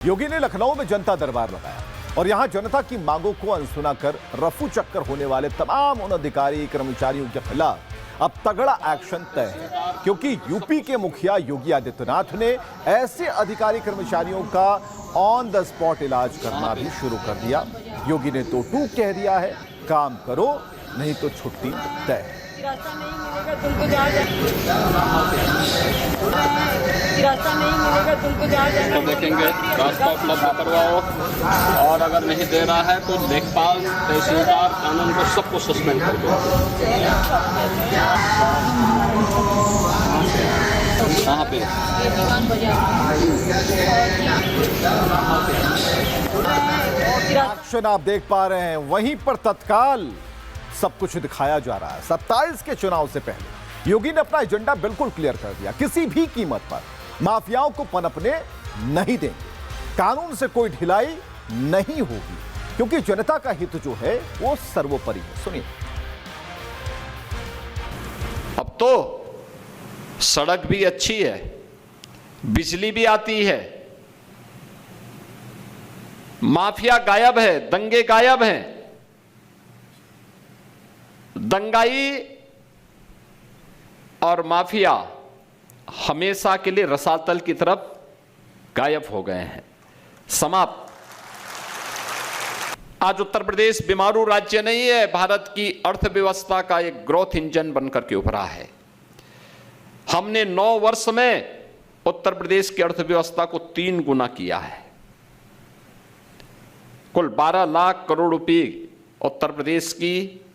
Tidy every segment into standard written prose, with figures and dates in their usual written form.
योगी ने लखनऊ में जनता दरबार लगाया और यहां जनता की मांगों को अनसुना कर रफू चक्कर होने वाले तमाम उन अधिकारी कर्मचारियों के खिलाफ अब तगड़ा एक्शन तय है, क्योंकि यूपी के मुखिया योगी आदित्यनाथ ने ऐसे अधिकारी कर्मचारियों का ऑन द स्पॉट इलाज करना भी शुरू कर दिया। योगी ने तो टूक कह दिया है, काम करो नहीं तो छुट्टी तय है। रास्ता नहीं मिलेगा तुमको जा तो देखेंगे रास्ता उपलब्ध करवाओ, और अगर नहीं दे रहा है तो लेखपाल तहसीलदार कानून को सबको सस्पेंड कर दो। कहाँ पे? एक्शन आप देख पा रहे हैं, वहीं पर तत्काल सब कुछ दिखाया जा रहा है। 27 के चुनाव से पहले योगी ने अपना एजेंडा बिल्कुल क्लियर कर दिया, किसी भी कीमत पर माफियाओं को पनपने नहीं देंगे, कानून से कोई ढिलाई नहीं होगी, क्योंकि जनता का हित जो है वो सर्वोपरि है। सुनिए। अब तो सड़क भी अच्छी है, बिजली भी आती है, माफिया गायब है, दंगे गायब हैं, दंगाई और माफिया हमेशा के लिए रसातल की तरफ गायब हो गए हैं, समाप्त। आज उत्तर प्रदेश बीमारू राज्य नहीं है, भारत की अर्थव्यवस्था का एक ग्रोथ इंजन बनकर के उभरा है। हमने 9 वर्ष में उत्तर प्रदेश की अर्थव्यवस्था को 3 गुना किया है। कुल 12 लाख करोड़ रुपए उत्तर प्रदेश की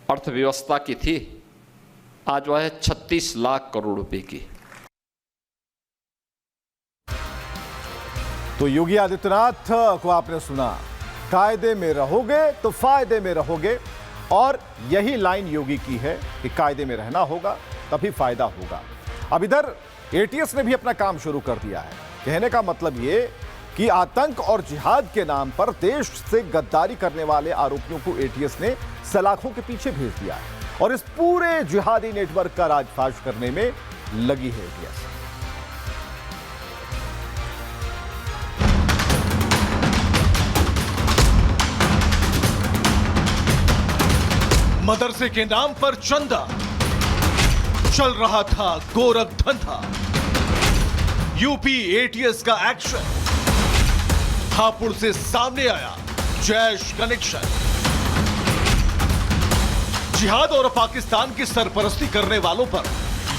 अर्थव्यवस्था की थी, आज वह है 36 लाख करोड़ रुपए की। तो योगी आदित्यनाथ को आपने सुना, कायदे में रहोगे तो फायदे में रहोगे, और यही लाइन योगी की है कि कायदे में रहना होगा तभी फायदा होगा। अब इधर एटीएस ने भी अपना काम शुरू कर दिया है। कहने का मतलब ये कि आतंक और जिहाद के नाम पर देश से गद्दारी करने वाले आरोपियों को एटीएस ने सलाखों के पीछे भेज दिया है और इस पूरे जिहादी नेटवर्क का राजफाश करने में लगी है एटीएस। मदरसे के नाम पर चंदा, चल रहा था गोरख धंधा। यूपी एटीएस का एक्शन, हापुड़ से सामने आया जैश कनेक्शन। जिहाद और पाकिस्तान की सरपरस्ती करने वालों पर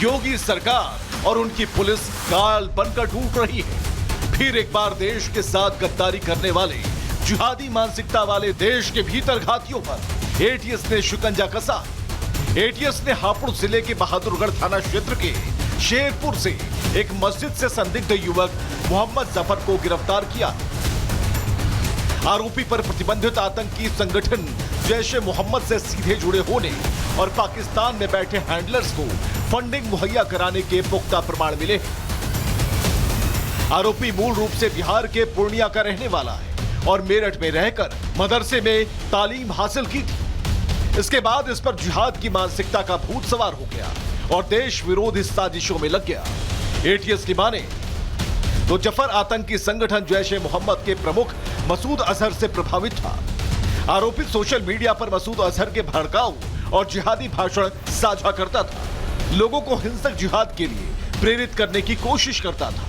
योगी सरकार और उनकी पुलिस काल बनकर टूट रही है। फिर एक बार देश के साथ गद्दारी करने वाले जिहादी मानसिकता वाले देश के भीतर घातियों पर एटीएस ने शिकंजा कसा। एटीएस ने हापुड़ जिले के बहादुरगढ़ थाना क्षेत्र के शेरपुर से एक मस्जिद से संदिग्ध युवक मोहम्मद जफर को गिरफ्तार किया। आरोपी पर प्रतिबंधित आतंकी संगठन जैश-ए मोहम्मद से सीधे जुड़े होने और पाकिस्तान में बैठे हैंडलर्स को फंडिंग मुहैया कराने के पुख्ता प्रमाण मिले। आरोपी मूल रूप से बिहार के पूर्णिया का रहने वाला है और मेरठ में रहकर मदरसे में तालीम हासिल की थी। इसके बाद इस पर जिहाद की मानसिकता का भूत सवार हो गया और देश विरोधी साजिशों में लग गया। एटीएस की माने तो जफर आतंकी संगठन जैश-ए मोहम्मद के प्रमुख मसूद अजहर से प्रभावित था। आरोपी सोशल मीडिया पर मसूद अजहर के भड़काऊ और जिहादी भाषण साझा करता था, लोगों को हिंसक जिहाद के लिए प्रेरित करने की कोशिश करता था।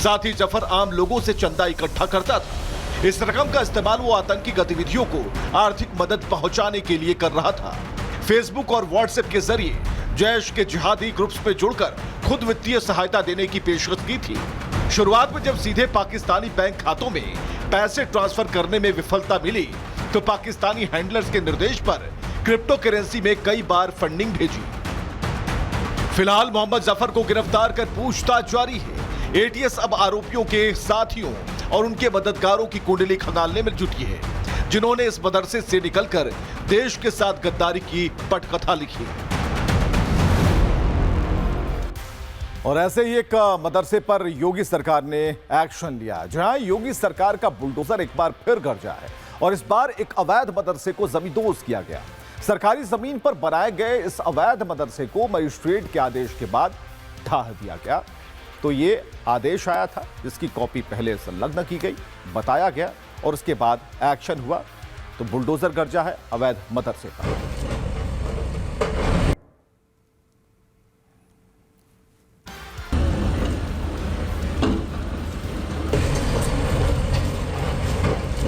साथ ही जफर आम लोगों से चंदा इकट्ठा करता था। इस रकम का इस्तेमाल वो आतंकी गतिविधियों को आर्थिक मदद पहुंचाने के लिए कर रहा था। फेसबुक और व्हाट्सएप के जरिए जैश के जिहादी ग्रुप्स में जुड़कर खुद वित्तीय सहायता देने की पेशकश की थी। शुरुआत में जब सीधे पाकिस्तानी बैंक खातों में पैसे ट्रांसफर करने में विफलता मिली, तो पाकिस्तानी हैंडलर्स के निर्देश पर क्रिप्टो करेंसी में कई बार फंडिंग भेजी। फिलहाल मोहम्मद जफर को गिरफ्तार कर पूछताछ जारी है। एटीएस अब आरोपियों के साथियों और उनके मददगारों की कुंडली खंगालने में जुटी है, जिन्होंने इस मदरसे से निकलकर देश के साथ गद्दारी की पटकथा लिखी। और ऐसे ही एक मदरसे पर योगी सरकार ने एक्शन लिया, जहां योगी सरकार का बुलडोजर एक बार फिर गरजा है और इस बार एक अवैध मदरसे को जमींदोज किया गया। सरकारी जमीन पर बनाए गए इस अवैध मदरसे को मजिस्ट्रेट के आदेश के बाद ढा दिया गया। तो ये आदेश आया था जिसकी कॉपी पहले संलग्न की गई, बताया गया और उसके बाद एक्शन हुआ तो बुलडोजर गरजा है अवैध मदरसे पर।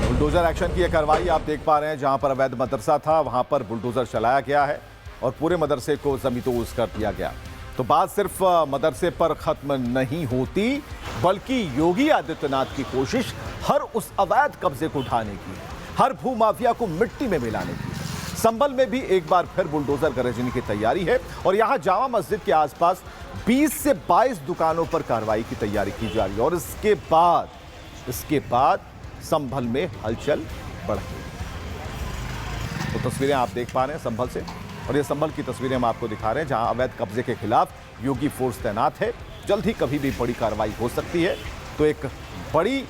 बुलडोजर एक्शन की यह कार्रवाई आप देख पा रहे हैं, जहां पर अवैध मदरसा था वहां पर बुलडोजर चलाया गया है और पूरे मदरसे को जमींदोज कर दिया गया। तो बात सिर्फ मदरसे पर खत्म नहीं होती, बल्कि योगी आदित्यनाथ की कोशिश हर उस अवैध कब्जे को उठाने की है, हर भूमाफिया को मिट्टी में मिलाने की है। संभल में भी एक बार फिर बुलडोजर गरजने की तैयारी है और यहां जामा मस्जिद के आसपास 20 से 22 दुकानों पर कार्रवाई की तैयारी की जा रही है और इसके बाद संभल में हलचल बढ़ गई। तो तस्वीरें आप देख पा रहे हैं संभल से, और ये संभल की तस्वीरें हम आपको दिखा रहे हैं जहां अवैध कब्जे के खिलाफ योगी फोर्स तैनात है। जल्द ही कभी भी बड़ी कार्रवाई हो सकती है। तो एक बड़ी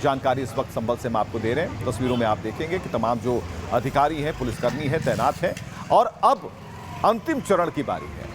जानकारी इस वक्त संभल से हम आपको दे रहे हैं। तस्वीरों में आप देखेंगे कि तमाम जो अधिकारी हैं, पुलिसकर्मी हैं, तैनात हैं और अब अंतिम चरण की बारी है।